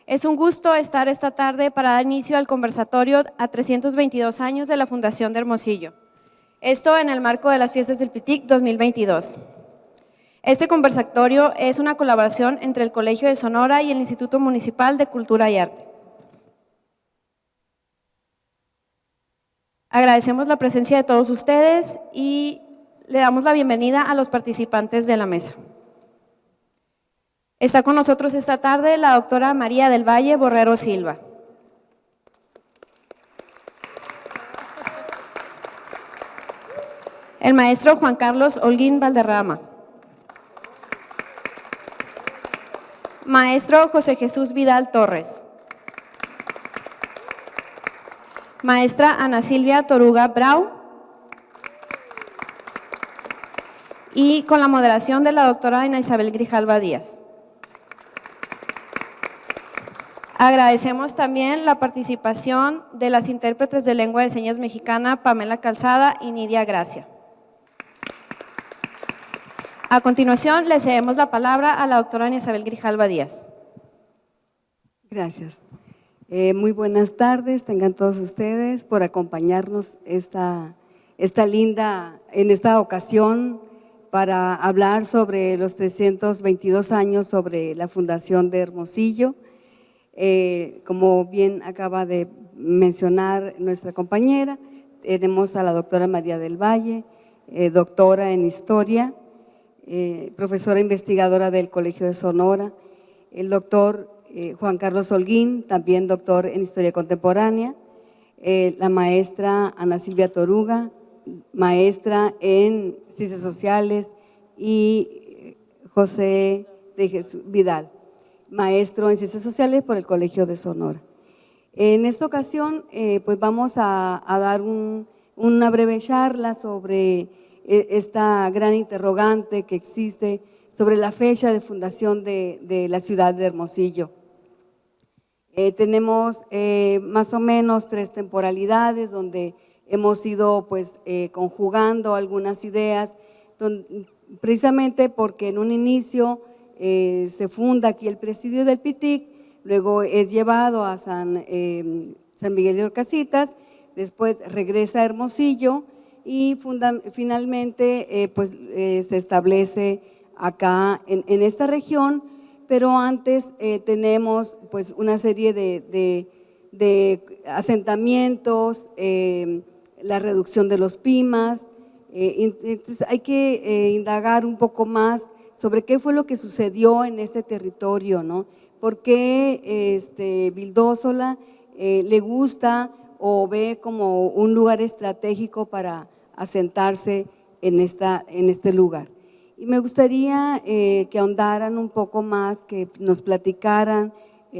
Es un gusto estar esta tarde para dar inicio al conversatorio a 322 años de la Fundación de Hermosillo. Esto en el marco de las Fiestas del PITIC 2022. Este conversatorio es una colaboración entre el Colegio de Sonora y el Instituto Municipal de Cultura y Arte. Agradecemos la presencia de todos ustedes y le damos la bienvenida a los participantes de la mesa. Está con nosotros esta tarde la doctora María del Valle Borrero Silva. El maestro Juan Carlos Holguín Valderrama. Maestro José Jesús Vidal Torres. Maestra Ana Silvia Toruga Brau. Y con la moderación de la doctora Ana Isabel Grijalva Díaz. Agradecemos también la participación de las intérpretes de lengua de señas mexicana Pamela Calzada y Nidia Gracia. A continuación, le cedemos la palabra a la doctora Ana Isabel Grijalva Díaz. Gracias. Muy buenas tardes, tengan todos ustedes por acompañarnos en esta ocasión para hablar sobre los 322 años sobre la Fundación de Hermosillo. Como bien acaba de mencionar nuestra compañera, tenemos a la doctora María del Valle, doctora en Historia, profesora investigadora del Colegio de Sonora, el doctor Juan Carlos Holguín, también doctor en Historia Contemporánea, la maestra Ana Silvia Toruga, maestra en Ciencias Sociales, y José de Jesús Vidal, maestro en Ciencias Sociales por el Colegio de Sonora. En esta ocasión, pues vamos a dar una breve charla sobre esta gran interrogante que existe sobre la fecha de fundación de la ciudad de Hermosillo. Tenemos más o menos 3 temporalidades donde hemos ido pues conjugando algunas ideas, precisamente porque en un inicio se funda aquí el presidio del PITIC, luego es llevado a San Miguel de Orcasitas, después regresa a Hermosillo y finalmente se establece acá en esta región, pero antes tenemos pues una serie de asentamientos, la reducción de los pimas, entonces hay que indagar un poco más sobre qué fue lo que sucedió en este territorio, ¿no? ¿Por qué Vildósola le gusta o ve como un lugar estratégico para asentarse en este lugar? Y me gustaría que ahondaran un poco más, que nos platicaran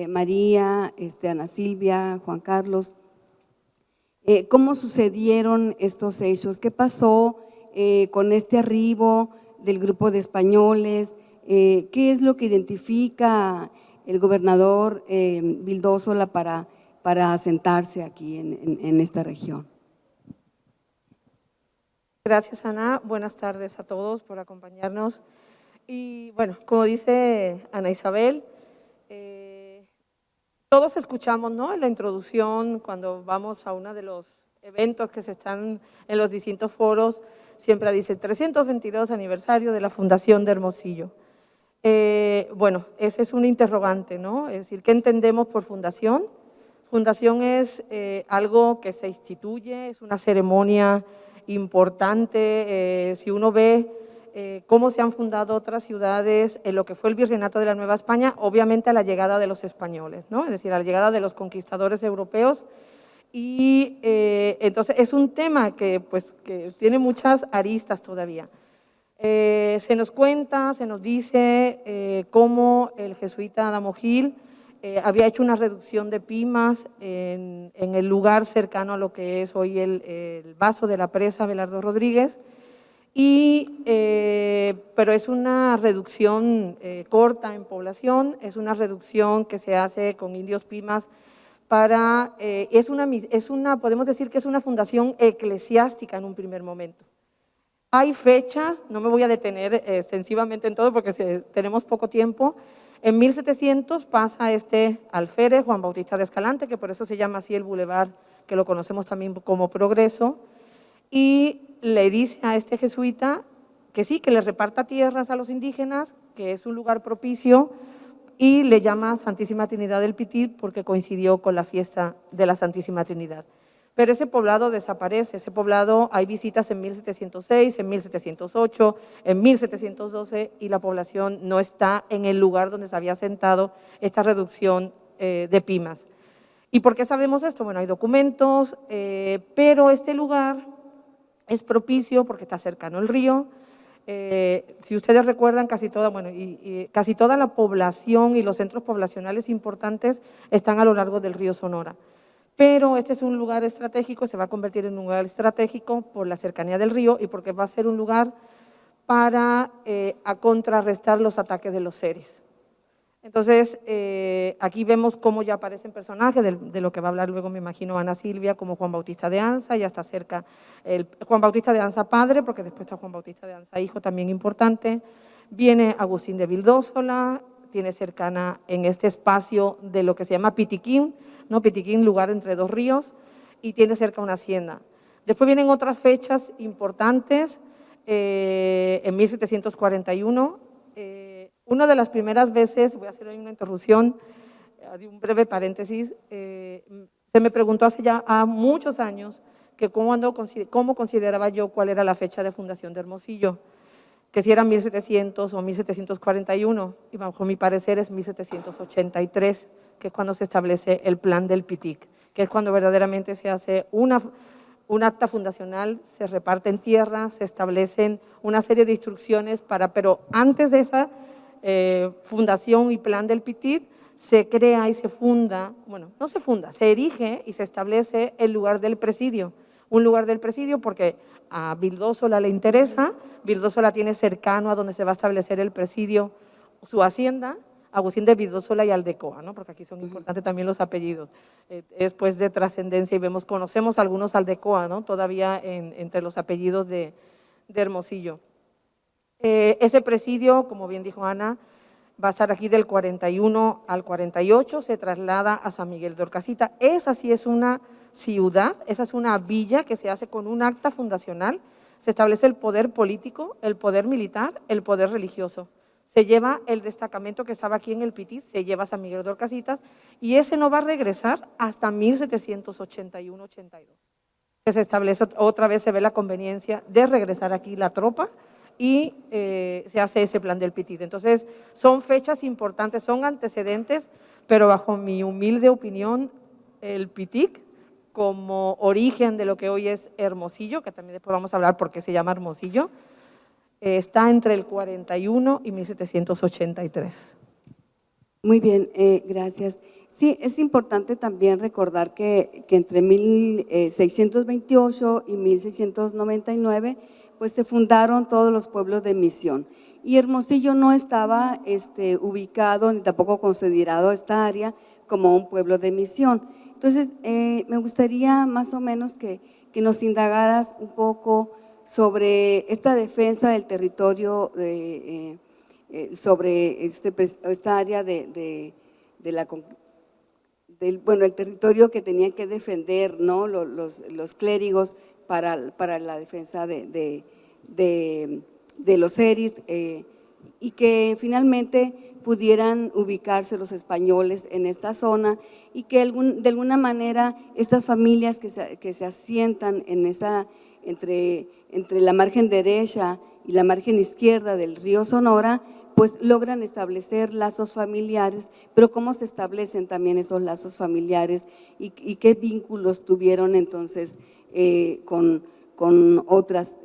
María, Ana Silvia, Juan Carlos, cómo sucedieron estos hechos, qué pasó con este arribo del grupo de españoles, qué es lo que identifica el gobernador Vildósola para asentarse aquí en esta región. Gracias, Ana. Buenas tardes a todos por acompañarnos. Y bueno, como dice Ana Isabel, todos escuchamos, ¿no?, en la introducción cuando vamos a uno de los eventos que se están en los distintos foros, siempre dice 322 aniversario de la Fundación de Hermosillo. Bueno, ese es un interrogante, ¿no? Es decir, ¿qué entendemos por fundación? Fundación es algo que se instituye, es una ceremonia importante. Si uno ve cómo se han fundado otras ciudades en lo que fue el Virreinato de la Nueva España, obviamente a la llegada de los españoles, ¿no? Es decir, a la llegada de los conquistadores europeos. Y entonces es un tema que tiene muchas aristas todavía. Se nos cuenta, se nos dice cómo el jesuita Adamo Gil había hecho una reducción de pimas en el lugar cercano a lo que es hoy el vaso de la presa Abelardo Rodríguez, pero es una reducción corta en población, es una reducción que se hace con indios pimas podemos decir que es una fundación eclesiástica en un primer momento. Hay fechas, no me voy a detener extensivamente en todo porque tenemos poco tiempo, En 1700 pasa este alférez, Juan Bautista de Escalante, que por eso se llama así el bulevar, que lo conocemos también como Progreso, y le dice a este jesuita que sí, que le reparta tierras a los indígenas, que es un lugar propicio, y le llama Santísima Trinidad del Pitit porque coincidió con la fiesta de la Santísima Trinidad. Pero ese poblado desaparece, ese poblado hay visitas en 1706, en 1708, en 1712 y la población no está en el lugar donde se había asentado esta reducción de Pimas. ¿Y por qué sabemos esto? Bueno, hay documentos, pero este lugar es propicio porque está cercano al río. Si ustedes recuerdan, casi toda la población y los centros poblacionales importantes están a lo largo del río Sonora. Pero este es un lugar estratégico, se va a convertir en un lugar estratégico por la cercanía del río y porque va a ser un lugar para contrarrestar los ataques de los seris. Entonces, aquí vemos cómo ya aparecen personajes, de lo que va a hablar luego, me imagino, Ana Silvia, como Juan Bautista de Anza, ya está cerca Juan Bautista de Anza padre, porque después está Juan Bautista de Anza hijo, también importante. Viene Agustín de Vildósola, tiene cercana en este espacio de lo que se llama Pitiquín, ¿no? Pitiquín, lugar entre dos ríos, y tiene cerca una hacienda. Después vienen otras fechas importantes, en 1741, una de las primeras veces, voy a hacer hoy una interrupción, un breve paréntesis, se me preguntó hace ya muchos años que cómo consideraba yo cuál era la fecha de fundación de Hermosillo, que si era 1700 o 1741, y bajo mi parecer es 1783, que es cuando se establece el plan del Pitic, que es cuando verdaderamente se hace un acta fundacional, se reparten tierras, se establecen una serie de instrucciones pero antes de esa fundación y plan del Pitit, se crea y se funda, bueno, no se funda, se erige y se establece el lugar del presidio. Un lugar del presidio porque a Vildósola le interesa, Vildósola tiene cercano a donde se va a establecer el presidio su hacienda, Agustín de Vildósola y Aldecoa, ¿no? Porque aquí son importantes también los apellidos, es pues de trascendencia y conocemos algunos Aldecoa, ¿no? Todavía entre los apellidos de Hermosillo. Ese presidio, como bien dijo Ana, va a estar aquí del 41 al 48, se traslada a San Miguel de Orcasita. Esa sí es una ciudad, esa es una villa que se hace con un acta fundacional, se establece el poder político, el poder militar, el poder religioso. Se lleva el destacamento que estaba aquí en el Pitit, se lleva a San Miguel de Orcasitas y ese no va a regresar hasta 1781-82. Que se establece otra vez, se ve la conveniencia de regresar aquí la tropa y se hace ese plan del Pitit. Entonces, son fechas importantes, son antecedentes, pero bajo mi humilde opinión, el Pitic, como origen de lo que hoy es Hermosillo, que también después vamos a hablar por qué se llama Hermosillo, está entre el 41 y 1783. Muy bien, gracias. Sí, es importante también recordar que entre 1628 y 1699, pues se fundaron todos los pueblos de misión. Y Hermosillo no estaba ubicado ni tampoco considerado esta área como un pueblo de misión. Entonces, me gustaría más o menos que nos indagaras un poco sobre esta defensa del territorio, sobre esta área el territorio que tenían que defender, ¿no? los clérigos para la defensa de los seris, y que finalmente pudieran ubicarse los españoles en esta zona y que de alguna manera estas familias que se asientan en entre la margen derecha y la margen izquierda del río Sonora, pues logran establecer lazos familiares, pero cómo se establecen también esos lazos familiares y qué vínculos tuvieron entonces con otras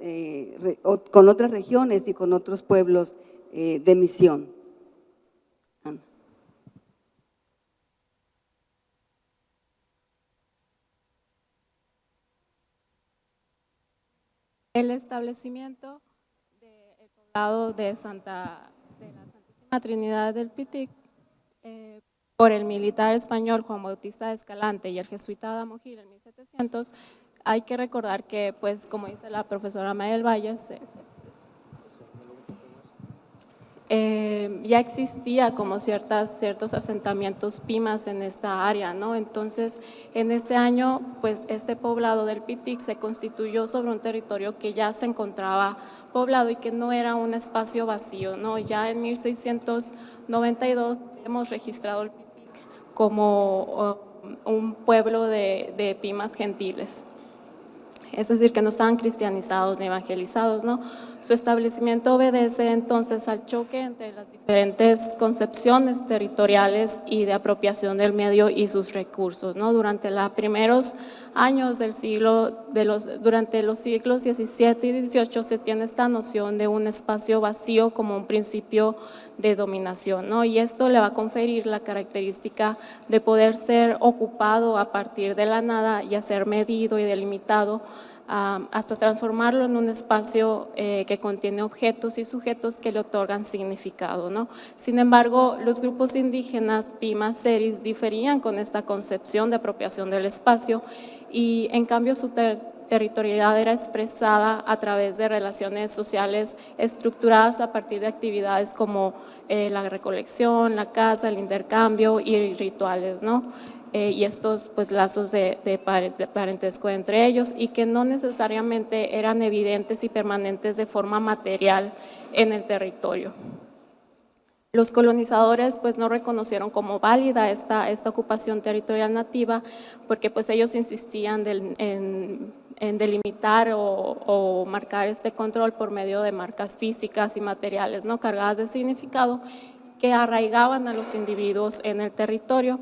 regiones y con otros pueblos de misión. Ana. El establecimiento del poblado de la Santísima Trinidad del Pitic por el militar español Juan Bautista de Escalante y el jesuita Adamo Gil en 1700, hay que recordar que, pues, como dice la profesora Mayel Valles, ya existía como ciertos asentamientos pimas en esta área, ¿no? Entonces, en este año, pues este poblado del Pitic se constituyó sobre un territorio que ya se encontraba poblado y que no era un espacio vacío, ¿no? Ya en 1692 hemos registrado el Pitic como un pueblo de pimas gentiles. Es decir, que no estaban cristianizados ni evangelizados, ¿no? Su establecimiento obedece entonces al choque entre las diferentes concepciones territoriales y de apropiación del medio y sus recursos, ¿no? Durante los primeros años del durante los siglos XVII y XVIII se tiene esta noción de un espacio vacío como un principio de dominación, ¿no? Y esto le va a conferir la característica de poder ser ocupado a partir de la nada y a ser medido y delimitado hasta transformarlo en un espacio que contiene objetos y sujetos que le otorgan significado, ¿no? Sin embargo, los grupos indígenas Pima Seris diferían con esta concepción de apropiación del espacio y en cambio su territorialidad era expresada a través de relaciones sociales estructuradas a partir de actividades como la recolección, la caza, el intercambio y rituales, ¿no? Y estos pues lazos de parentesco entre ellos y que no necesariamente eran evidentes y permanentes de forma material en el territorio. Los colonizadores pues no reconocieron como válida esta ocupación territorial nativa porque pues ellos insistían en delimitar o marcar este control por medio de marcas físicas y materiales, ¿no? Cargadas de significado que arraigaban a los individuos en el territorio.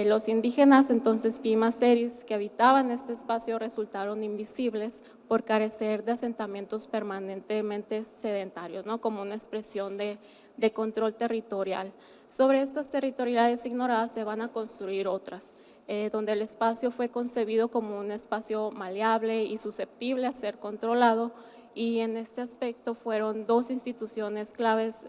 Los indígenas, entonces Pima Seris, que habitaban este espacio, resultaron invisibles por carecer de asentamientos permanentemente sedentarios, ¿no? Como una expresión de control territorial. Sobre estas territorialidades ignoradas se van a construir otras, donde el espacio fue concebido como un espacio maleable y susceptible a ser controlado, y en este aspecto fueron dos instituciones claves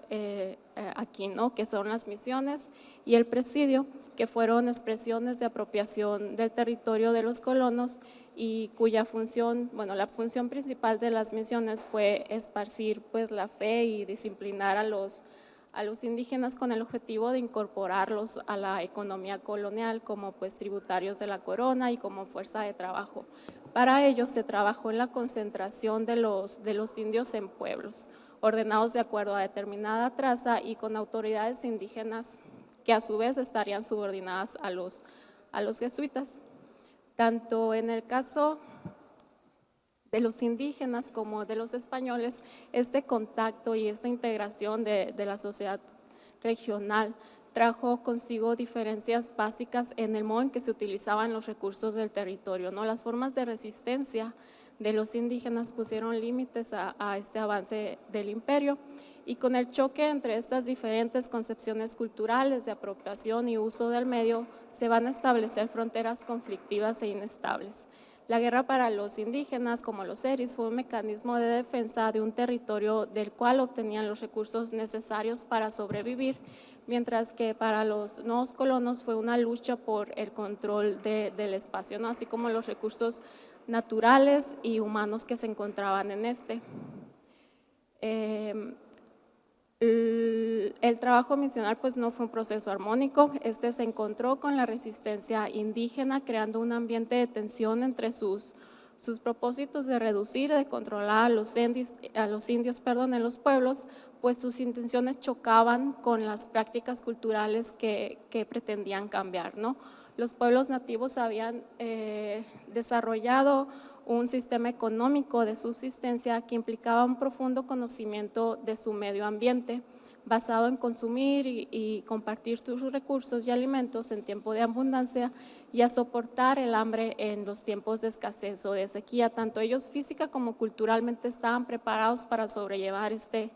aquí, ¿no? Que son las misiones y el presidio, que fueron expresiones de apropiación del territorio de los colonos y cuya función, bueno, la función principal de las misiones fue esparcir pues la fe y disciplinar a los indígenas con el objetivo de incorporarlos a la economía colonial como pues tributarios de la corona y como fuerza de trabajo. Para ello se trabajó en la concentración de los indios en pueblos, ordenados de acuerdo a determinada traza y con autoridades indígenas que a su vez estarían subordinadas a los jesuitas. Tanto en el caso de los indígenas como de los españoles, este contacto y esta integración de la sociedad regional trajo consigo diferencias básicas en el modo en que se utilizaban los recursos del territorio, ¿no? Las formas de resistencia de los indígenas pusieron límites a este avance del imperio, y con el choque entre estas diferentes concepciones culturales de apropiación y uso del medio se van a establecer fronteras conflictivas e inestables. La guerra para los indígenas, como los seris, fue un mecanismo de defensa de un territorio del cual obtenían los recursos necesarios para sobrevivir, mientras que para los nuevos colonos fue una lucha por el control del espacio, ¿no? Así como los recursos naturales y humanos que se encontraban en este. El trabajo misional pues no fue un proceso armónico, este se encontró con la resistencia indígena, creando un ambiente de tensión entre sus propósitos de reducir y de controlar a los indios en los pueblos, pues sus intenciones chocaban con las prácticas culturales que pretendían cambiar, ¿no? Los pueblos nativos habían desarrollado un sistema económico de subsistencia que implicaba un profundo conocimiento de su medio ambiente, basado en consumir y compartir sus recursos y alimentos en tiempo de abundancia y a soportar el hambre en los tiempos de escasez o de sequía. Tanto ellos física como culturalmente estaban preparados para sobrellevar este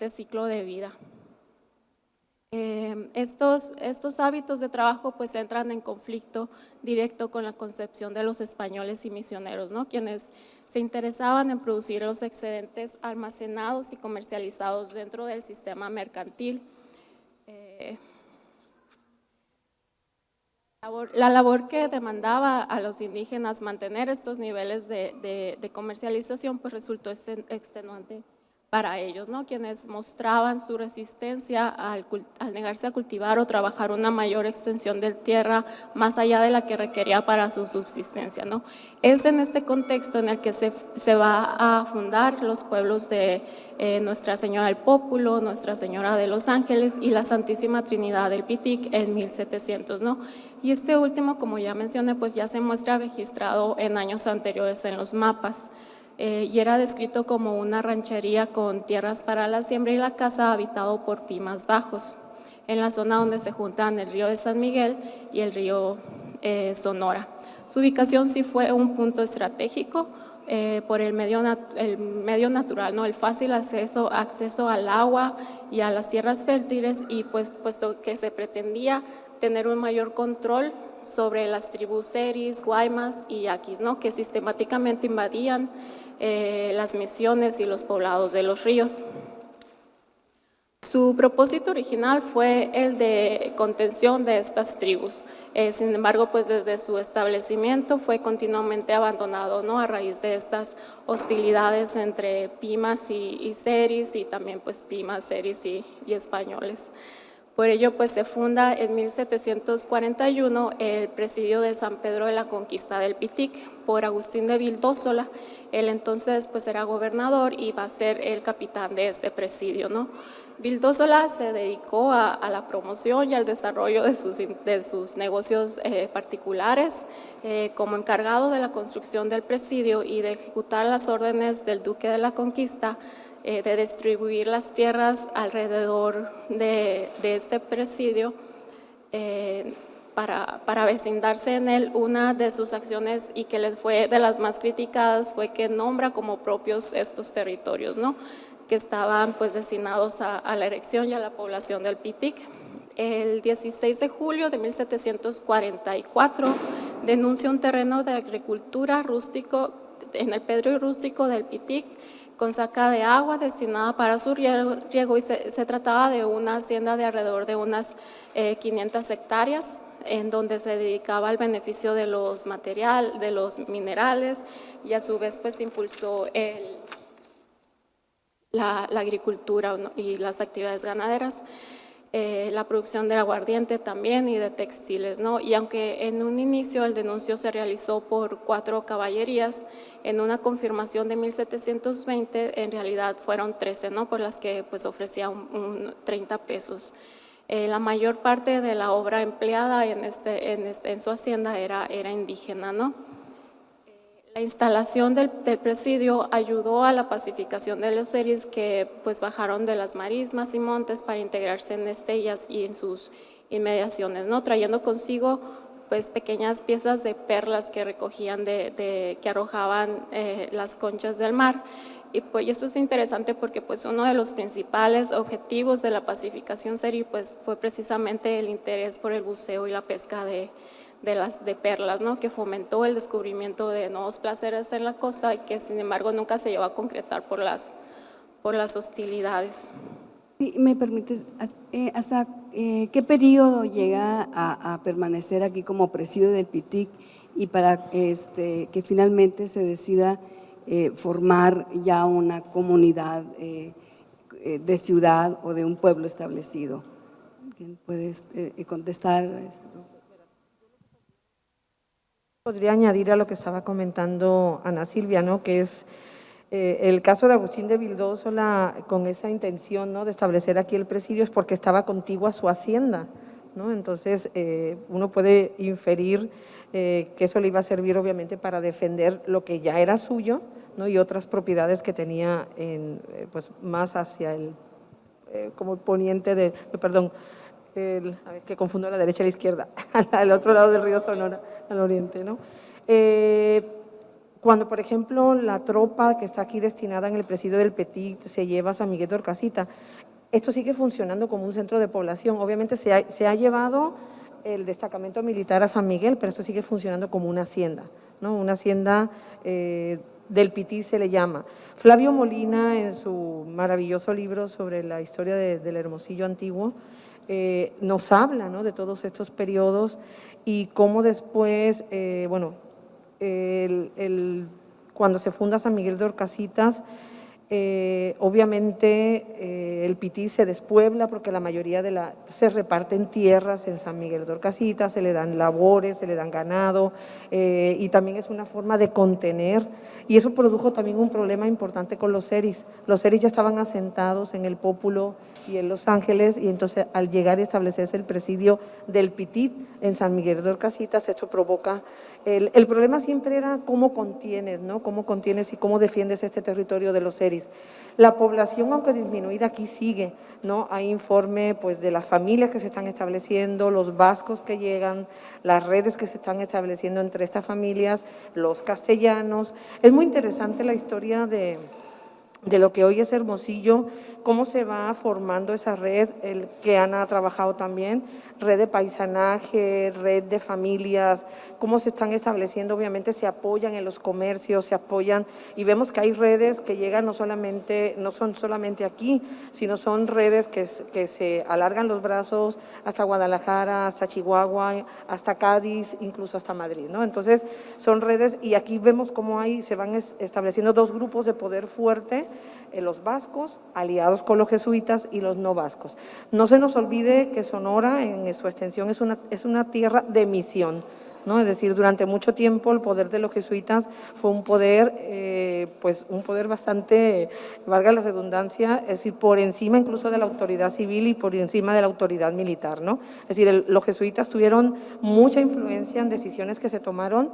ciclo de vida. Estos hábitos de trabajo pues entran en conflicto directo con la concepción de los españoles y misioneros, ¿no? Quienes se interesaban en producir los excedentes almacenados y comercializados dentro del sistema mercantil. La labor que demandaba a los indígenas mantener estos niveles de comercialización pues resultó extenuante para ellos, ¿no? Quienes mostraban su resistencia al negarse a cultivar o trabajar una mayor extensión de tierra más allá de la que requería para su subsistencia, ¿no? Es en este contexto en el que se va a fundar los pueblos de Nuestra Señora del Pópulo, Nuestra Señora de los Ángeles y la Santísima Trinidad del Pitic en 1700, ¿no? Y este último, como ya mencioné, pues ya se muestra registrado en años anteriores en los mapas. Y era descrito como una ranchería con tierras para la siembra y la caza, habitado por pimas bajos, en la zona donde se juntan el río de San Miguel y el río Sonora. Su ubicación sí fue un punto estratégico por el medio natural, ¿no? El fácil acceso al agua y a las tierras fértiles, y pues puesto que se pretendía tener un mayor control sobre las tribus seris, guaymas y yaquis, ¿no? Que sistemáticamente invadían las misiones y los poblados de los ríos. Su propósito original fue el de contención de estas tribus. Sin embargo, pues desde su establecimiento fue continuamente abandonado, ¿no? A raíz de estas hostilidades entre pimas y seris, y también pues pimas, seris y españoles. Por ello, pues se funda en 1741 el presidio de San Pedro de la Conquista del Pitic por Agustín de Vildósola. Él entonces pues era gobernador y va a ser el capitán de este presidio, ¿no? Vildósola se dedicó a la promoción y al desarrollo de sus negocios particulares, como encargado de la construcción del presidio y de ejecutar las órdenes del Duque de la Conquista, de distribuir las tierras alrededor de este presidio para vecindarse en él. Una de sus acciones, y que les fue de las más criticadas, fue que nombra como propios estos territorios, ¿no? Que estaban pues destinados a la erección y a la población del Pitic. El 16 de julio de 1744 denuncia un terreno de agricultura rústico en el Pedro Rústico del Pitic, con saca de agua destinada para su riego, y se trataba de una hacienda de alrededor de unas 500 hectáreas, en donde se dedicaba al beneficio de los minerales, y a su vez pues impulsó la agricultura, ¿no? Y las actividades ganaderas. La producción del aguardiente también y de textiles, ¿no? Y aunque en un inicio el denuncio se realizó por 4 caballerías, en una confirmación de 1720 en realidad fueron 13, ¿no? Por las que pues ofrecía 30 pesos. La mayor parte de la obra empleada en su hacienda era indígena, ¿no? La instalación del presidio ayudó a la pacificación de los seris que pues bajaron de las marismas y montes para integrarse en Estellas y en sus inmediaciones, ¿no? Trayendo consigo pues pequeñas piezas de perlas que recogían que arrojaban las conchas del mar. Y pues esto es interesante porque pues uno de los principales objetivos de la pacificación seri pues fue precisamente el interés por el buceo y la pesca de perlas, ¿no? Que fomentó el descubrimiento de nuevos placeres en la costa, y que sin embargo nunca se llevó a concretar por las hostilidades. Sí, ¿me permites? ¿Hasta qué periodo llega a permanecer aquí como presidio del Pitic, y para que finalmente se decida formar ya una comunidad de ciudad o de un pueblo establecido? ¿Quién puede contestar? Podría añadir a lo que estaba comentando Ana Silvia, ¿no? Que es el caso de Agustín de Vildósola, con esa intención, ¿no? De establecer aquí el presidio, es porque estaba contigua a su hacienda, ¿no? Entonces uno puede inferir que eso le iba a servir obviamente para defender lo que ya era suyo, ¿no? Y otras propiedades que tenía pues más hacia como poniente perdón, a ver, que confundo la derecha y la izquierda, al otro lado del río Sonora, al oriente, ¿no? Cuando, por ejemplo, la tropa que está aquí destinada en el presidio del Pitic se lleva a San Miguel de Orcasitas, esto sigue funcionando como un centro de población. Obviamente se ha llevado el destacamento militar a San Miguel, pero esto sigue funcionando como una hacienda, ¿no? Una hacienda del Pitic se le llama. Flavio Molina, en su maravilloso libro sobre la historia del Hermosillo antiguo, nos habla, ¿no? De todos estos periodos y cómo después, cuando se funda San Miguel de Orcasitas, Obviamente el Pití se despuebla porque la mayoría se reparten tierras en San Miguel de Orcasitas, se le dan labores, se le dan ganado y también es una forma de contener, y eso produjo también un problema importante con los seris. Los seris ya estaban asentados en el Pópulo y en Los Ángeles, y entonces al llegar y establecerse el presidio del Pití en San Miguel de Orcasitas, esto provoca… El problema siempre era cómo contienes, ¿no? Cómo contienes y cómo defiendes este territorio de los seris. La población, aunque disminuida, aquí sigue, ¿no? Hay informe pues, de las familias que se están estableciendo, los vascos que llegan, las redes que se están estableciendo entre estas familias, los castellanos. Es muy interesante la historia de lo que hoy es Hermosillo, cómo se va formando esa red, el que Ana ha trabajado también, red de paisanaje, red de familias, cómo se están estableciendo, obviamente se apoyan en los comercios, se apoyan, y vemos que hay redes que llegan no son solamente aquí, sino son redes que se alargan los brazos hasta Guadalajara, hasta Chihuahua, hasta Cádiz, incluso hasta Madrid, ¿no? Entonces, son redes, y aquí vemos cómo se van estableciendo dos grupos de poder fuerte, los vascos, aliados con los jesuitas, y los no vascos. No se nos olvide que Sonora, en su extensión, es una tierra de misión, ¿no? Es decir, durante mucho tiempo el poder de los jesuitas fue un poder, pues un poder bastante, valga la redundancia, es decir, por encima incluso de la autoridad civil y por encima de la autoridad militar, ¿no? Es decir, los jesuitas tuvieron mucha influencia en decisiones que se tomaron,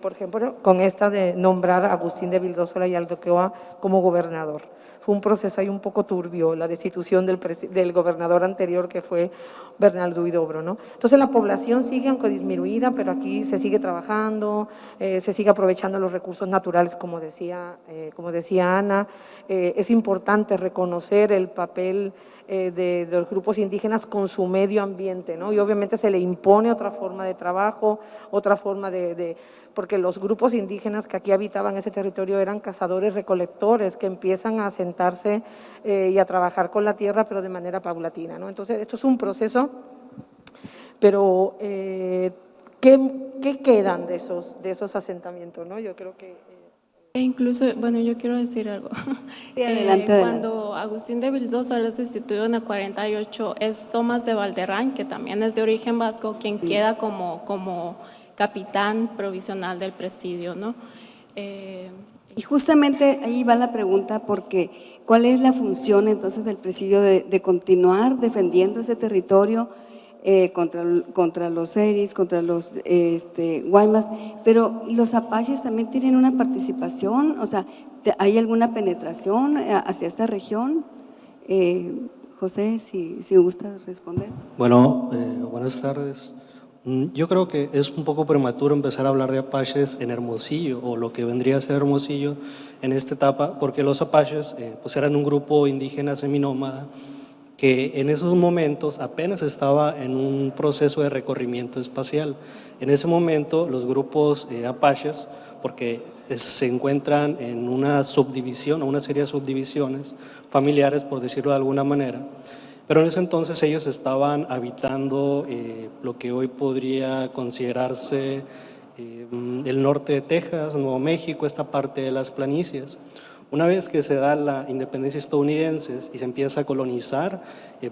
por ejemplo, con esta de nombrar a Agustín de Vildósola y Aldecoa como gobernador. Fue un proceso ahí un poco turbio, la destitución del gobernador anterior, que fue Bernardo Huidobro, ¿no? Entonces la población sigue, aunque disminuida, pero aquí se sigue trabajando, se sigue aprovechando los recursos naturales, como decía Ana. Es importante reconocer el papel de los grupos indígenas con su medio ambiente, ¿no? Y obviamente se le impone otra forma de trabajo, otra forma porque los grupos indígenas que aquí habitaban ese territorio eran cazadores recolectores que empiezan a asentarse y a trabajar con la tierra, pero de manera paulatina, ¿no? Entonces, esto es un proceso, pero ¿qué quedan de esos asentamientos, ¿no? Yo creo que… E incluso, bueno, yo quiero decir algo. Sí, adelante, Cuando Agustín de Vildósola es destituido en el 48, es Tomás de Valderrán, que también es de origen vasco, quien queda como capitán provisional del presidio, ¿no? Y justamente ahí va la pregunta, porque ¿cuál es la función entonces del presidio de continuar defendiendo ese territorio contra los seris, contra los guaymas? Pero los apaches también tienen una participación, o sea, ¿hay alguna penetración hacia esta región? José, si gustas responder. Bueno, buenas tardes. Yo creo que es un poco prematuro empezar a hablar de apaches en Hermosillo, o lo que vendría a ser Hermosillo en esta etapa, porque los apaches pues eran un grupo indígena seminómada que en esos momentos apenas estaba en un proceso de recorrimiento espacial. En ese momento los grupos apaches, porque se encuentran en una subdivisión o una serie de subdivisiones familiares, por decirlo de alguna manera, pero en ese entonces ellos estaban habitando lo que hoy podría considerarse el norte de Texas, Nuevo México, esta parte de las planicies. Una vez que se da la independencia estadounidense y se empieza a colonizar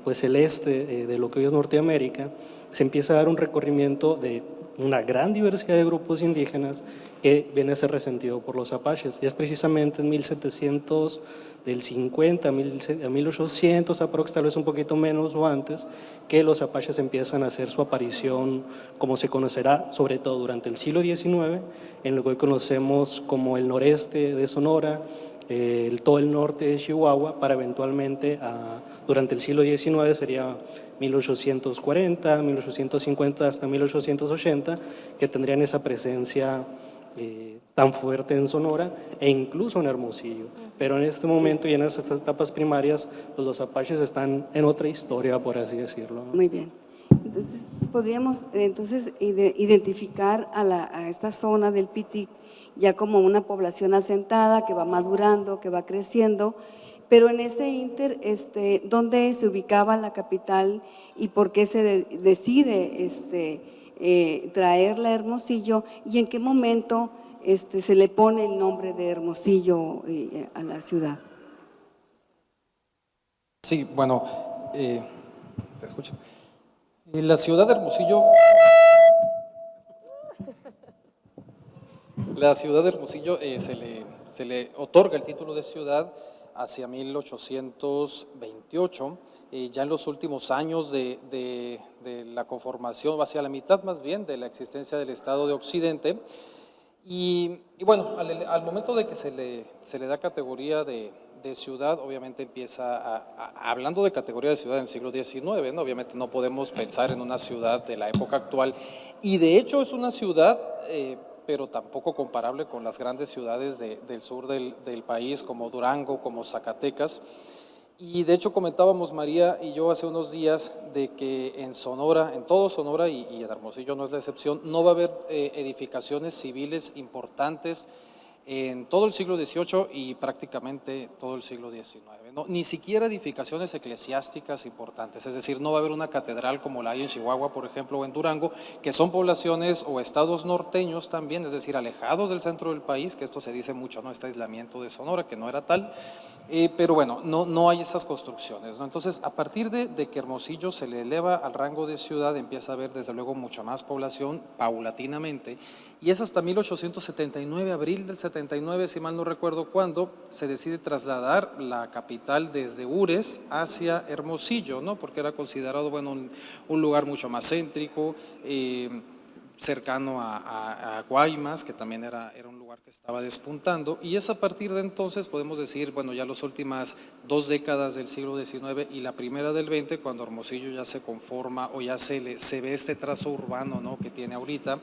pues el este de lo que hoy es Norteamérica, se empieza a dar un recorrimiento de una gran diversidad de grupos indígenas que viene a ser resentido por los apaches. Y es precisamente en 1700, del 50 a 1800 aprox, tal vez un poquito menos o antes, que los apaches empiezan a hacer su aparición, como se conocerá, sobre todo durante el siglo XIX, en lo que hoy conocemos como el noreste de Sonora, todo el norte de Chihuahua, para eventualmente, durante el siglo XIX, sería 1840, 1850 hasta 1880, que tendrían esa presencia tan fuerte en Sonora e incluso en Hermosillo. Pero en este momento y en estas etapas primarias, pues los apaches están en otra historia, por así decirlo, ¿no? Muy bien. Entonces, podríamos identificar a esta zona del Pitic ya como una población asentada que va madurando, que va creciendo, pero en ese inter, ¿dónde se ubicaba la capital y por qué se decide traerla a Hermosillo, y en qué momento se le pone el nombre de Hermosillo a la ciudad? Sí, bueno, ¿se escucha? La ciudad de Hermosillo, se le otorga el título de ciudad hacia 1828. Ya en los últimos años de la conformación, hacia la mitad más bien de la existencia del Estado de Occidente. Y bueno, al momento de que se le da categoría de ciudad, obviamente empieza hablando de categoría de ciudad en el siglo XIX, ¿no? Obviamente no podemos pensar en una ciudad de la época actual, y de hecho es una ciudad, pero tampoco comparable con las grandes ciudades del sur del país, como Durango, como Zacatecas. Y de hecho comentábamos María y yo hace unos días de que en Sonora, en todo Sonora y en Hermosillo no es la excepción, no va a haber edificaciones civiles importantes en todo el siglo XVIII y prácticamente todo el siglo XIX, ¿no? Ni siquiera edificaciones eclesiásticas importantes, es decir, no va a haber una catedral como la hay en Chihuahua, por ejemplo, o en Durango, que son poblaciones o estados norteños también, es decir, alejados del centro del país, que esto se dice mucho, ¿no? Este aislamiento de Sonora, que no era tal. Pero bueno, no hay esas construcciones, ¿no? Entonces, a partir de que Hermosillo se le eleva al rango de ciudad, empieza a haber desde luego mucha más población paulatinamente, y es hasta 1879, abril del 79, si mal no recuerdo cuándo, se decide trasladar la capital desde Ures hacia Hermosillo, ¿no? Porque era considerado, bueno, un lugar mucho más céntrico, cercano a Guaymas, que también era un lugar que estaba despuntando, y es a partir de entonces, podemos decir, bueno, ya las últimas 2 décadas del siglo XIX y la primera del XX, cuando Hermosillo ya se conforma o ya se ve este trazo urbano, ¿no?, que tiene ahorita,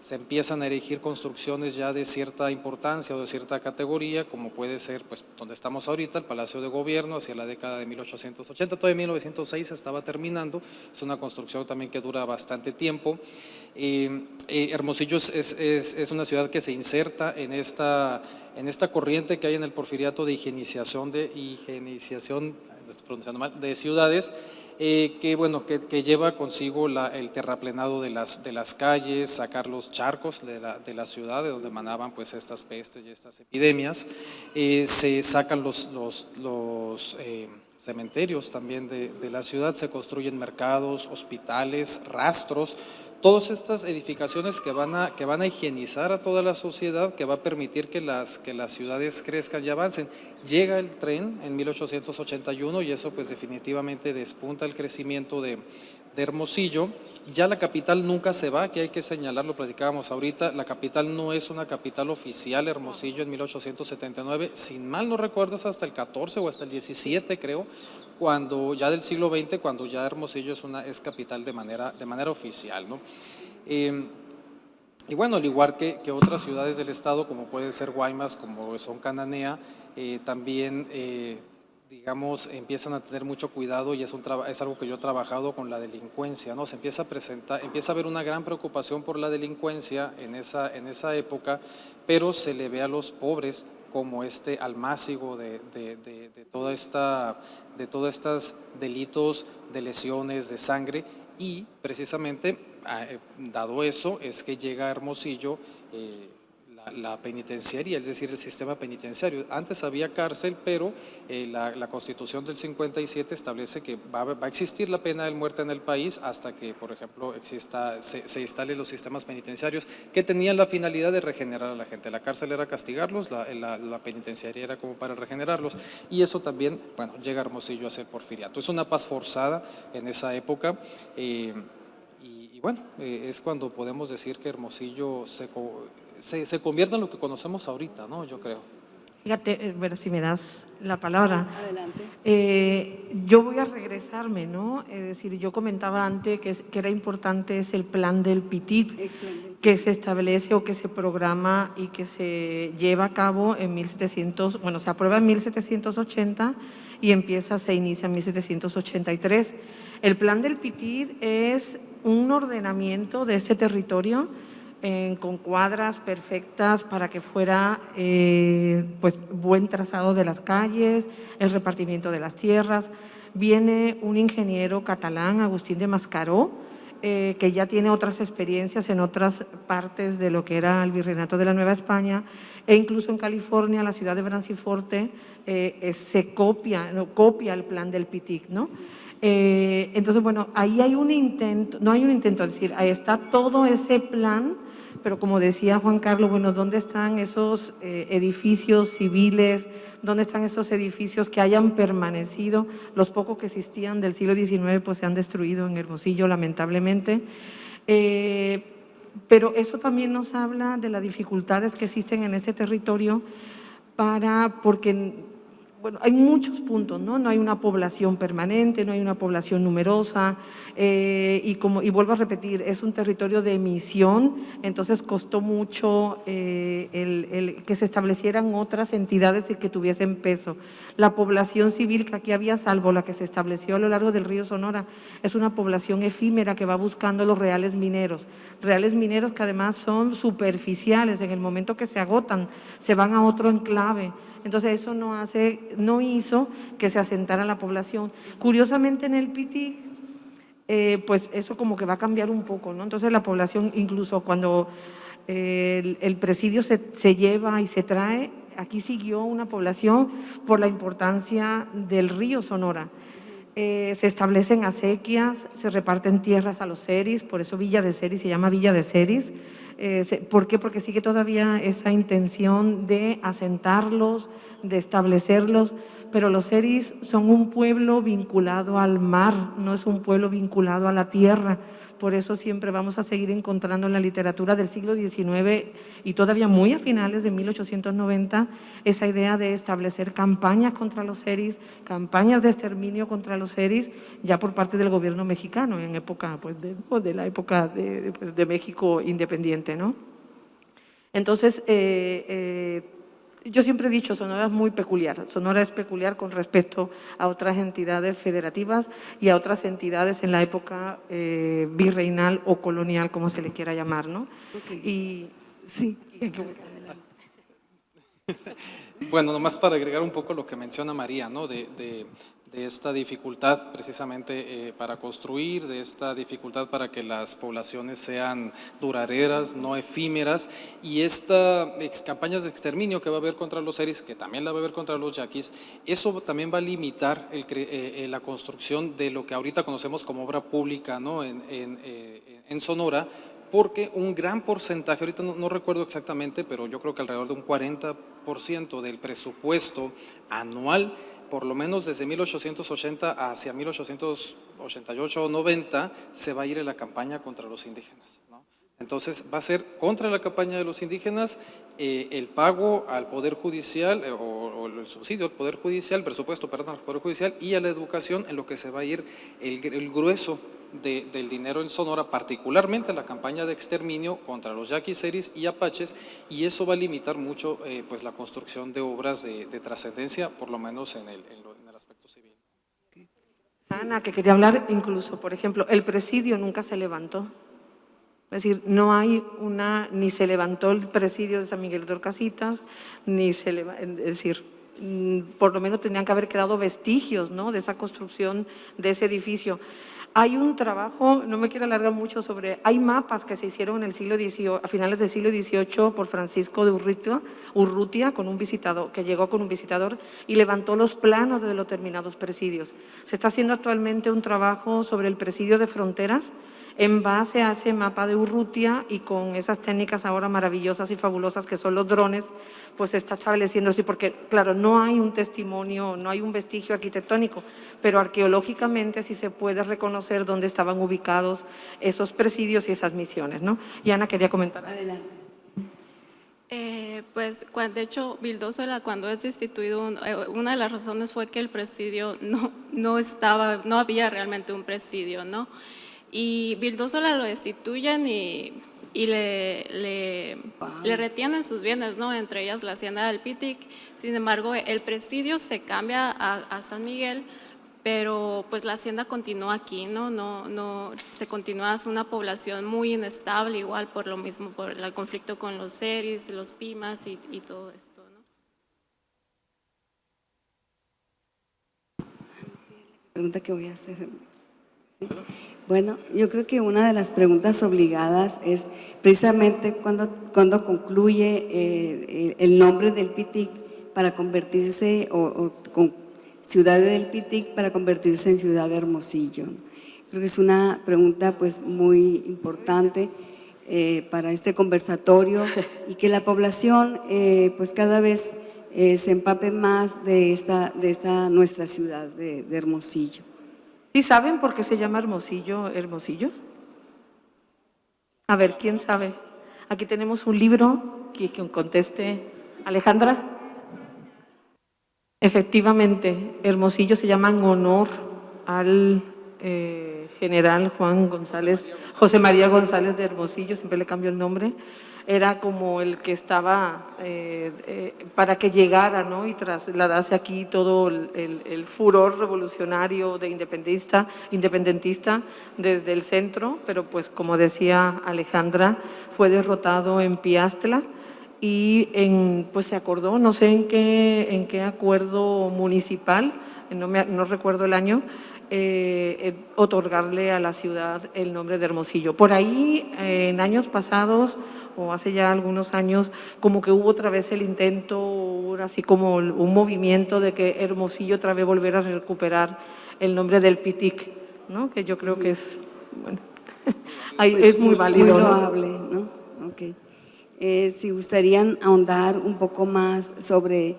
se empiezan a erigir construcciones ya de cierta importancia o de cierta categoría, como puede ser, pues, donde estamos ahorita, el Palacio de Gobierno, hacia la década de 1880, todavía en 1906 se estaba terminando, es una construcción también que dura bastante tiempo. Hermosillo es una ciudad que se inserta en esta corriente que hay en el porfiriato de higienización de ciudades, que bueno, que lleva consigo el terraplenado de las calles, sacar los charcos de la ciudad, de donde emanaban pues estas pestes y estas epidemias. Se sacan los cementerios también de la ciudad, se construyen mercados, hospitales, rastros, todas estas edificaciones que van a higienizar a toda la sociedad, que va a permitir que las ciudades crezcan y avancen. Llega el tren en 1881 y eso pues definitivamente despunta el crecimiento de Hermosillo. Ya la capital nunca se va, que hay que señalar, lo platicábamos ahorita, la capital no es una capital oficial. Hermosillo en 1879, sin mal no recuerdo, es hasta el 14 o hasta el 17 creo, cuando ya del siglo XX, cuando ya Hermosillo es capital de manera oficial, ¿no? Y bueno, al igual que otras ciudades del estado, como puede ser Guaymas, como son Cananea, también digamos, empiezan a tener mucho cuidado, y es algo que yo he trabajado con la delincuencia, ¿no? Se empieza a haber una gran preocupación por la delincuencia en esa época, pero se le ve a los pobres como este almácigo de todos estos delitos de lesiones, de sangre, y precisamente dado eso es que llega a Hermosillo la penitenciaría, es decir, el sistema penitenciario. Antes había cárcel, pero la Constitución del 57 establece que va a existir la pena de muerte en el país hasta que, por ejemplo, se instalen los sistemas penitenciarios que tenían la finalidad de regenerar a la gente. La cárcel era castigarlos, la penitenciaría era como para regenerarlos, y eso también, bueno, llega a Hermosillo a ser porfiriato. Es una paz forzada en esa época. Y bueno, es cuando podemos decir que Hermosillo se convierte en lo que conocemos ahorita, ¿no? Yo creo. Fíjate, ver si me das la palabra. Adelante. Yo voy a regresarme, ¿no? Es decir, yo comentaba antes que era importante es el plan del PITIT, que se establece o que se programa y que se lleva a cabo en se aprueba en 1780 y se inicia en 1783. El plan del PITIT es un ordenamiento de este territorio con cuadras perfectas para que fuera pues buen trazado de las calles, el repartimiento de las tierras. Viene un ingeniero catalán, Agustín de Mascaró, que ya tiene otras experiencias en otras partes de lo que era el Virreinato de la Nueva España, e incluso en California, la ciudad de Branciforte, se copia el plan del PITIC, ¿no? Entonces, bueno, ahí hay un intento, no hay un intento, es decir, ahí está todo ese plan, pero como decía Juan Carlos, bueno, ¿dónde están esos edificios civiles? ¿Dónde están esos edificios que hayan permanecido? Los pocos que existían del siglo XIX pues se han destruido en Hermosillo, lamentablemente. Pero eso también nos habla de las dificultades que existen en este territorio porque bueno, hay muchos puntos, ¿no? No hay una población permanente, no hay una población numerosa y vuelvo a repetir, es un territorio de emisión, entonces costó mucho que se establecieran otras entidades y que tuviesen peso. La población civil que aquí había, salvo la que se estableció a lo largo del río Sonora, es una población efímera que va buscando los reales mineros que además son superficiales, en el momento que se agotan, se van a otro enclave. Entonces eso no hizo que se asentara la población. Curiosamente en el PITIC, pues eso como que va a cambiar un poco, ¿no? Entonces la población, incluso cuando el presidio se lleva y se trae, aquí siguió una población por la importancia del río Sonora. Se establecen acequias, se reparten tierras a los seris, por eso Villa de Seris se llama Villa de Seris. ¿Por qué? Porque sigue todavía esa intención de asentarlos, de establecerlos, pero los seris son un pueblo vinculado al mar, no es un pueblo vinculado a la tierra. Por eso siempre vamos a seguir encontrando en la literatura del siglo XIX y todavía muy a finales de 1890 esa idea de establecer campañas contra los seris, campañas de exterminio contra los seris, ya por parte del gobierno mexicano en época pues, de la época de México independiente, ¿no? Entonces, yo siempre he dicho, Sonora es muy peculiar. Sonora es peculiar con respecto a otras entidades federativas y a otras entidades en la época virreinal o colonial, como se le quiera llamar, ¿no? Okay. Sí. Bueno, nomás para agregar un poco lo que menciona María, ¿no? De esta dificultad precisamente para construir, de esta dificultad para que las poblaciones sean duraderas, no efímeras, y estas campañas de exterminio que va a haber contra los seris, que también la va a haber contra los yaquis, eso también va a limitar la construcción de lo que ahorita conocemos como obra pública, ¿no? En Sonora, porque un gran porcentaje, ahorita no recuerdo exactamente, pero yo creo que alrededor de un 40% del presupuesto anual, por lo menos desde 1880 hacia 1888 o 90, se va a ir en la campaña contra los indígenas, ¿no? Entonces va a ser contra la campaña de los indígenas el pago al Poder Judicial o el subsidio al Poder Judicial, el presupuesto, perdón, al Poder Judicial y a la educación, en lo que se va a ir el grueso del dinero en Sonora, particularmente la campaña de exterminio contra los yaquis, seris y apaches, y eso va a limitar mucho pues la construcción de obras de trascendencia, por lo menos en el aspecto civil. Ana, que quería hablar incluso, por ejemplo, el presidio nunca se levantó. Es decir, no hay ni se levantó el presidio de San Miguel de Orcasitas, es decir, por lo menos tenían que haber quedado vestigios, ¿no?, de esa construcción de ese edificio. Hay un trabajo, no me quiero alargar mucho hay mapas que se hicieron en el siglo XVIII, a finales del siglo XVIII por Francisco de Urrutia, con un visitador, que llegó con un visitador y levantó los planos de los determinados presidios. Se está haciendo actualmente un trabajo sobre el presidio de Fronteras, en base a ese mapa de Urrutia y con esas técnicas ahora maravillosas y fabulosas que son los drones, pues se está estableciendo así, porque claro, no hay un testimonio, no hay un vestigio arquitectónico, pero arqueológicamente sí se puede reconocer dónde estaban ubicados esos presidios y esas misiones, ¿no? Y Ana quería comentar. Adelante. Pues, de hecho, Vildósola, cuando es destituido, una de las razones fue que el presidio no había realmente un presidio, ¿no? Y Vildósola lo destituyen y le retienen sus bienes, ¿no? Entre ellas la hacienda del PITIC. Sin embargo, el presidio se cambia a San Miguel, pero pues la hacienda continúa aquí, no se continúa, es una población muy inestable, igual por lo mismo, por el conflicto con los seris, los pimas y todo esto, ¿no? Pregunta que voy a hacer. ¿Sí? Bueno, yo creo que una de las preguntas obligadas es precisamente cuando concluye el nombre del PITIC para convertirse, con Ciudad del PITIC para convertirse en Ciudad de Hermosillo. Creo que es una pregunta pues muy importante para este conversatorio y que la población pues cada vez se empape más de esta nuestra ciudad de Hermosillo. ¿Sí saben por qué se llama Hermosillo, Hermosillo? A ver, ¿quién sabe? Aquí tenemos un libro que conteste. Alejandra. Efectivamente, Hermosillo se llama en honor al general Juan González, José María González de Hermosillo, siempre le cambio el nombre. Era como el que estaba para que llegara, ¿no? Y trasladase aquí todo el furor revolucionario de independentista desde el centro, pero pues como decía Alejandra, fue derrotado en Piastla y pues se acordó, no sé en qué acuerdo municipal, no recuerdo el año, otorgarle a la ciudad el nombre de Hermosillo. Por ahí, en años pasados, o hace ya algunos años, como que hubo otra vez el intento, así como un movimiento de que Hermosillo otra vez volviera a recuperar el nombre del PITIC, ¿no? Que yo creo que es, bueno, es muy válido. Muy loable, ¿no? Ok. Si gustarían ahondar un poco más sobre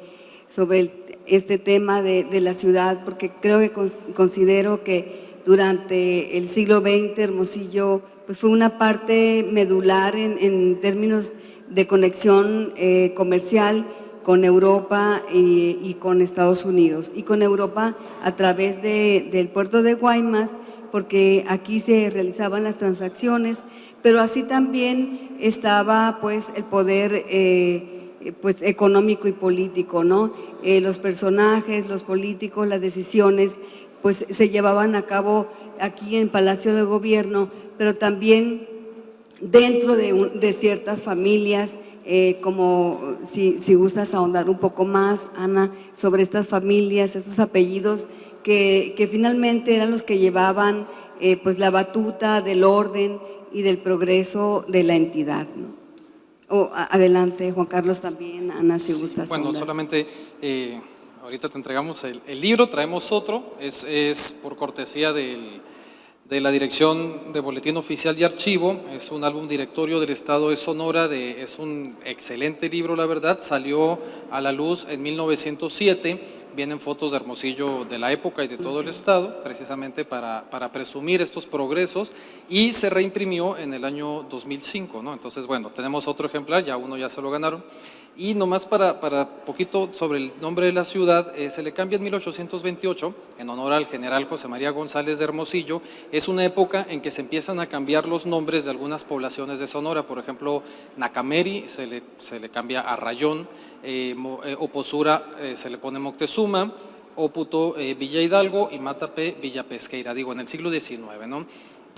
este tema de la ciudad, porque creo que considero que durante el siglo XX Hermosillo pues fue una parte medular en términos de conexión comercial con Europa y con Estados Unidos, y con Europa a través del puerto de Guaymas, porque aquí se realizaban las transacciones, pero así también estaba pues el poder pues económico y político, ¿no? Los personajes, los políticos, las decisiones pues se llevaban a cabo aquí en Palacio de Gobierno, pero también dentro de ciertas familias, como si gustas ahondar un poco más, Ana, sobre estas familias, estos apellidos que finalmente eran los que llevaban pues la batuta del orden y del progreso de la entidad, ¿no? Adelante, Juan Carlos, también, Ana, si gustas. Bueno, ahondar. solamente ahorita te entregamos el libro, traemos otro, es por cortesía de la Dirección de Boletín Oficial y Archivo, es un álbum directorio del Estado de Sonora, es un excelente libro, la verdad, salió a la luz en 1907, vienen fotos de Hermosillo de la época y de todo el Estado, precisamente para presumir estos progresos, y se reimprimió en el año 2005, ¿no? Entonces, bueno, tenemos otro ejemplar, ya uno ya se lo ganaron. Y nomás para poquito sobre el nombre de la ciudad, se le cambia en 1828 en honor al general José María González de Hermosillo. Es una época en que se empiezan a cambiar los nombres de algunas poblaciones de Sonora, por ejemplo, Nacameri se le cambia a Rayón, Oposura se le pone Moctezuma, Oputo Villa Hidalgo y Matapé Villa Pesqueira, digo en el siglo XIX, ¿no?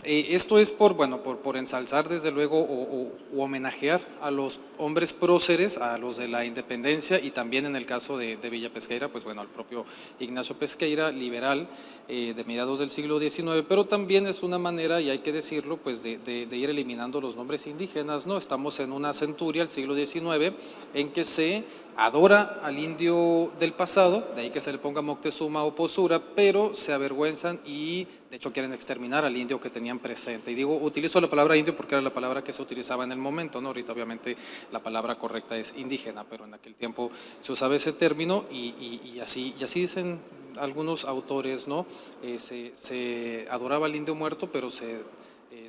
Esto es por ensalzar desde luego o homenajear a los hombres próceres, a los de la independencia, y también en el caso de Villa Pesqueira, pues bueno, al propio Ignacio Pesqueira, liberal de mediados del siglo XIX, pero también es una manera, y hay que decirlo, pues de ir eliminando los nombres indígenas, ¿no? Estamos en una centuria, el siglo XIX, en que se adora al indio del pasado, de ahí que se le ponga Moctezuma o Posura, pero se avergüenzan y de hecho quieren exterminar al indio que tenían presente. Y digo, utilizo la palabra indio porque era la palabra que se utilizaba en el momento, ¿no? Ahorita obviamente la palabra correcta es indígena, pero en aquel tiempo se usaba ese término y así dicen algunos autores, ¿no? Se adoraba al indio muerto, pero se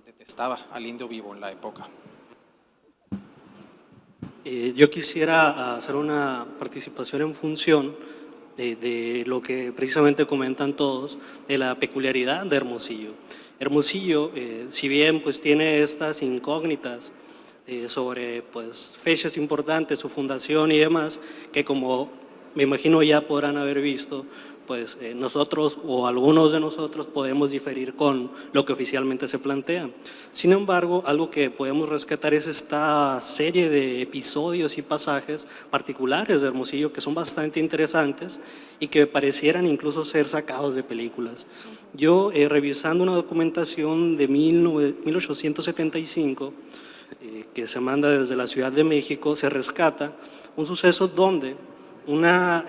detestaba al indio vivo en la época. Yo quisiera hacer una participación en función de lo que precisamente comentan todos, de la peculiaridad de Hermosillo. Hermosillo, si bien pues tiene estas incógnitas sobre pues fechas importantes, su fundación y demás, que como me imagino ya podrán haber visto, pues nosotros o algunos de nosotros podemos diferir con lo que oficialmente se plantea. Sin embargo, algo que podemos rescatar es esta serie de episodios y pasajes particulares de Hermosillo que son bastante interesantes y que parecieran incluso ser sacados de películas. Yo, revisando una documentación de 1875, que se manda desde la Ciudad de México, se rescata un suceso donde una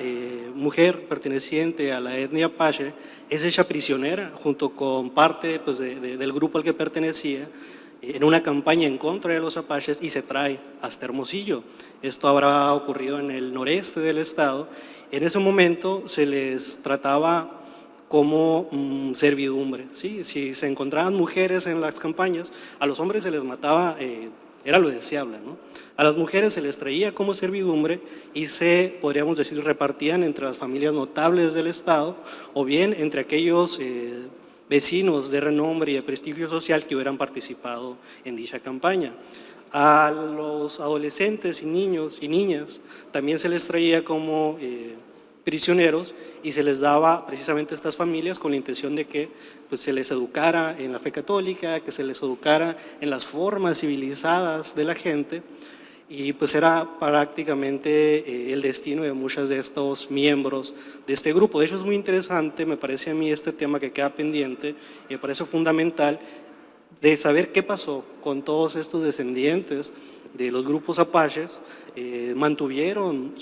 mujer perteneciente a la etnia apache es hecha prisionera junto con parte pues, del grupo al que pertenecía en una campaña en contra de los apaches y se trae hasta Hermosillo. Esto habrá ocurrido en el noreste del estado. En ese momento se les trataba como servidumbre, ¿sí? Si se encontraban mujeres en las campañas, a los hombres se les mataba, era lo deseable, ¿no? A las mujeres se les traía como servidumbre y se, podríamos decir, repartían entre las familias notables del estado o bien entre aquellos vecinos de renombre y de prestigio social que hubieran participado en dicha campaña. A los adolescentes y niños y niñas también se les traía como prisioneros y se les daba precisamente a estas familias con la intención de que pues, se les educara en la fe católica, que se les educara en las formas civilizadas de la gente, y pues era prácticamente el destino de muchos de estos miembros de este grupo. De hecho es muy interesante, me parece a mí este tema que queda pendiente, y me parece fundamental de saber qué pasó con todos estos descendientes de los grupos apaches, mantuvieron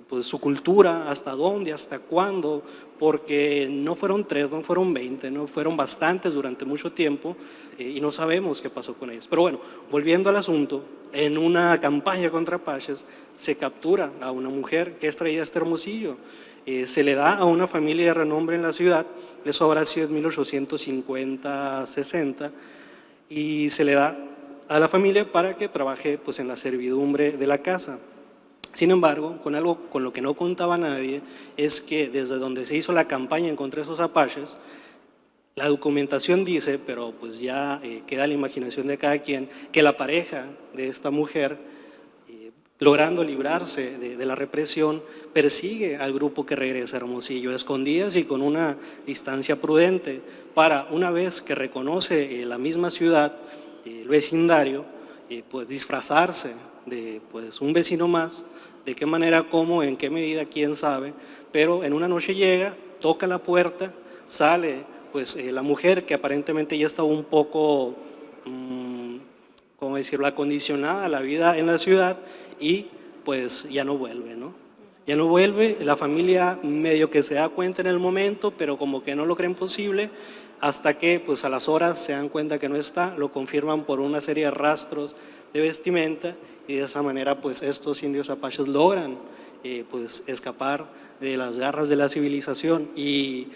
pues su cultura, hasta dónde, hasta cuándo, porque no fueron 3, no fueron 20, no fueron bastantes durante mucho tiempo y no sabemos qué pasó con ellos. Pero bueno, volviendo al asunto, en una campaña contra apaches se captura a una mujer que es traída a este Hermosillo, se le da a una familia de renombre en la ciudad, eso habrá sido en 1850-60, y se le da a la familia para que trabaje pues, en la servidumbre de la casa. Sin embargo, con algo con lo que no contaba nadie, es que desde donde se hizo la campaña en contra de esos apaches, la documentación dice, pero pues ya queda la imaginación de cada quien, que la pareja de esta mujer, logrando librarse de la represión, persigue al grupo que regresa a Hermosillo, a escondidas y con una distancia prudente, para una vez que reconoce la misma ciudad, el vecindario, pues disfrazarse de pues, un vecino más, de qué manera, cómo, en qué medida, quién sabe, pero en una noche llega, toca la puerta, sale pues la mujer que aparentemente ya estaba un poco, ¿cómo decirlo?, acondicionada a la vida en la ciudad y pues ya no vuelve, ¿no? Ya no vuelve, la familia medio que se da cuenta en el momento, pero como que no lo creen posible, hasta que pues a las horas se dan cuenta que no está, lo confirman por una serie de rastros de vestimenta y de esa manera pues estos indios apaches logran pues escapar de las garras de la civilización. Y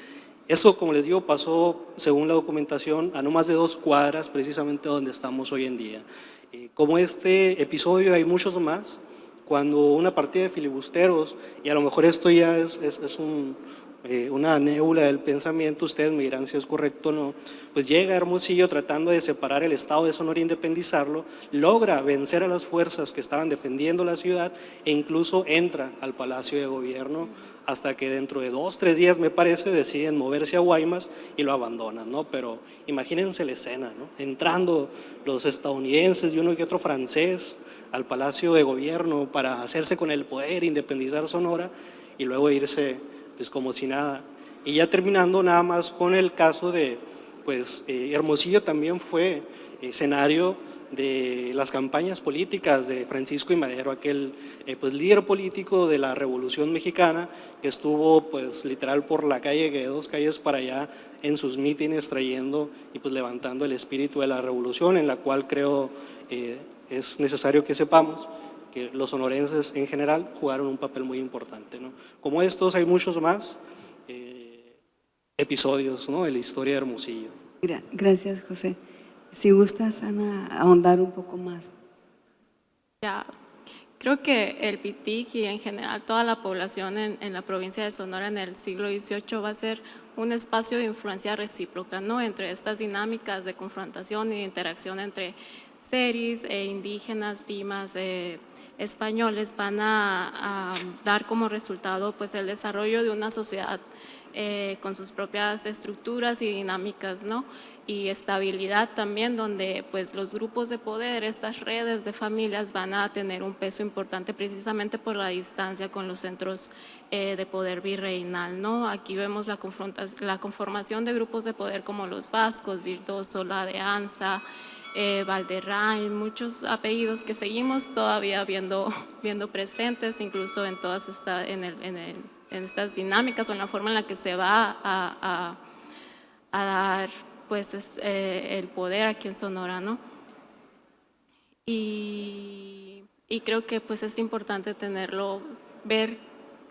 eso, como les digo, pasó según la documentación a no más de 2 cuadras precisamente donde estamos hoy en día. Como este episodio hay muchos más, cuando una partida de filibusteros, y a lo mejor esto ya es una nébula del pensamiento, ustedes me dirán si es correcto o no, pues llega a Hermosillo tratando de separar el estado de Sonora e independizarlo, logra vencer a las fuerzas que estaban defendiendo la ciudad e incluso entra al Palacio de Gobierno hasta que dentro de 2 o 3 días, me parece, deciden moverse a Guaymas y lo abandonan, ¿no? Pero imagínense la escena, ¿no? Entrando los estadounidenses y uno y otro francés al Palacio de Gobierno para hacerse con el poder, independizar Sonora y luego irse pues como si nada. Y ya terminando nada más con el caso de, pues Hermosillo también fue escenario de las campañas políticas de Francisco I. Madero, aquel pues líder político de la Revolución Mexicana que estuvo pues literal por la calle, que 2 calles para allá, en sus mítines trayendo y pues levantando el espíritu de la revolución, en la cual creo es necesario que sepamos que los sonorenses en general jugaron un papel muy importante, ¿no? Como estos hay muchos más episodios, ¿no?, de la historia de Hermosillo. Gracias, José. Si gustas, Ana, ahondar un poco más. Ya, creo que el PITIC y en general toda la población en la provincia de Sonora en el siglo XVIII va a ser un espacio de influencia recíproca, ¿no?, entre estas dinámicas de confrontación y de interacción entre seris indígenas, pimas, españoles, van a dar como resultado pues el desarrollo de una sociedad con sus propias estructuras y dinámicas, ¿no? Y estabilidad también, donde pues los grupos de poder, estas redes de familias van a tener un peso importante precisamente por la distancia con los centros de poder virreinal, ¿no? Aquí vemos la conformación de grupos de poder como los vascos, Vildósola, de Anza, Valderrey, muchos apellidos que seguimos todavía viendo presentes, incluso en todas en estas dinámicas o en la forma en la que se va a dar pues el poder aquí en Sonora, ¿no? Y creo que pues es importante ver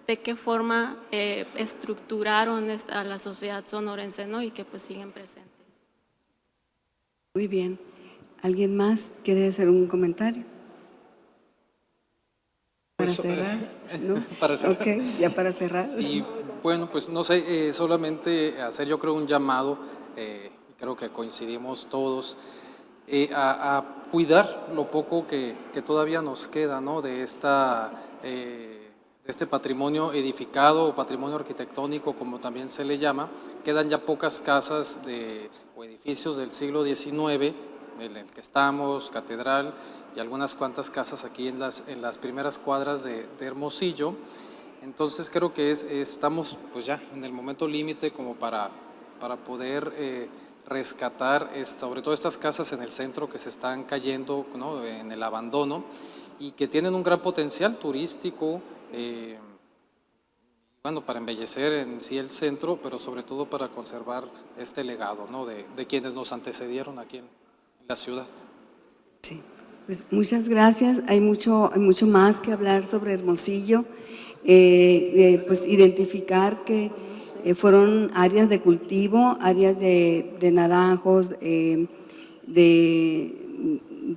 de qué forma estructuraron a la sociedad sonorense, ¿no? Y que pues siguen presentes. Muy bien. ¿Alguien más quiere hacer un comentario? Para cerrar, ¿no? Para cerrar. Ok, ya para cerrar. Y bueno, pues no sé, solamente hacer yo creo un llamado, creo que coincidimos todos, a cuidar lo poco que todavía nos queda, ¿no? de este patrimonio edificado o patrimonio arquitectónico, como también se le llama. Quedan ya pocas casas o edificios del siglo XIX, en el que estamos, catedral, y algunas cuantas casas aquí en las primeras cuadras de Hermosillo. Entonces creo que estamos pues ya en el momento límite como para poder rescatar sobre todo estas casas en el centro que se están cayendo, ¿no? en el abandono, y que tienen un gran potencial turístico, bueno, para embellecer en sí el centro, pero sobre todo para conservar este legado, ¿no? de quienes nos antecedieron aquí en la ciudad. Sí, pues muchas gracias. Hay mucho más que hablar sobre Hermosillo. Pues identificar que fueron áreas de cultivo, áreas de naranjos,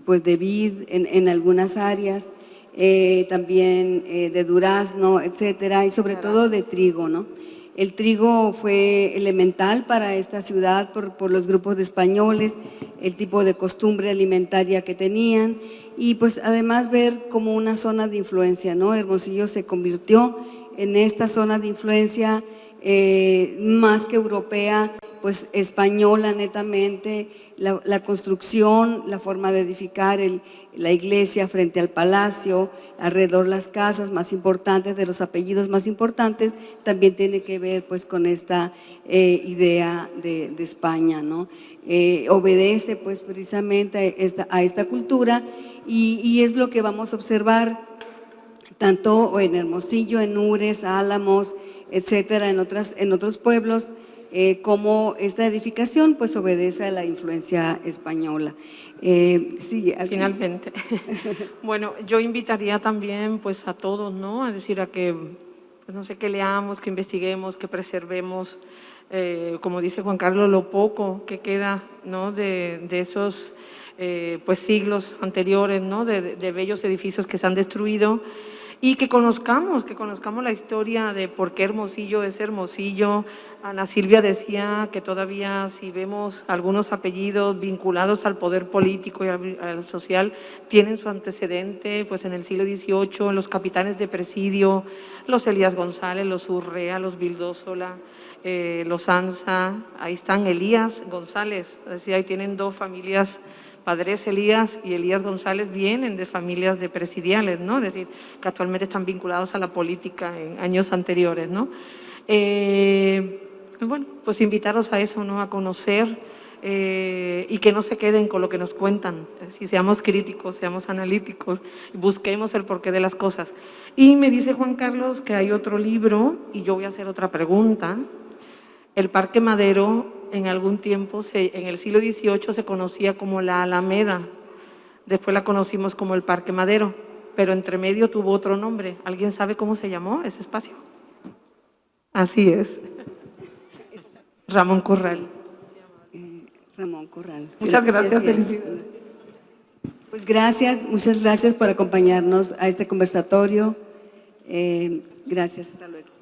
pues de vid en algunas áreas, también de durazno, etcétera, y sobre todo de trigo, ¿no? El trigo fue elemental para esta ciudad por los grupos de españoles, el tipo de costumbre alimentaria que tenían, y pues además ver como una zona de influencia, ¿no? Hermosillo se convirtió en esta zona de influencia más que europea, pues española netamente, la construcción, la forma de edificar la iglesia frente al palacio, alrededor las casas más importantes, de los apellidos más importantes, también tiene que ver pues con esta idea de España, ¿no? Obedece pues precisamente a esta cultura y es lo que vamos a observar tanto en Hermosillo, en Ures, Álamos, etcétera, en otros pueblos, como esta edificación pues obedece a la influencia española. Sí, finalmente. Bueno, yo invitaría también pues a todos, ¿no? Es decir, a que, pues no sé, que leamos, que investiguemos, que preservemos, como dice Juan Carlos, lo poco que queda, ¿no? de esos pues siglos anteriores, ¿no? de bellos edificios que se han destruido. Y que conozcamos la historia de por qué Hermosillo es Hermosillo. Ana Silvia decía que todavía si vemos algunos apellidos vinculados al poder político y al social, tienen su antecedente pues en el siglo XVIII, los capitanes de presidio, los Elías González, los Urrea, los Vildósola, los Anza, ahí están Elías González, es decir, ahí tienen dos familias. Padres Elías y Elías González vienen de familias de presidiales, ¿no? Es decir, que actualmente están vinculados a la política en años anteriores, ¿no? Bueno, pues invitarlos a eso, ¿no? A conocer y que no se queden con lo que nos cuentan. Es decir, seamos críticos, seamos analíticos, busquemos el porqué de las cosas. Y me dice Juan Carlos que hay otro libro y yo voy a hacer otra pregunta. El Parque Madero en algún tiempo, en el siglo XVIII se conocía como la Alameda, después la conocimos como el Parque Madero, pero entre medio tuvo otro nombre. ¿Alguien sabe cómo se llamó ese espacio? Así es. Ramón Corral. Ramón Corral. Muchas gracias, felicidades. Pues gracias, muchas gracias por acompañarnos a este conversatorio. Gracias, hasta luego.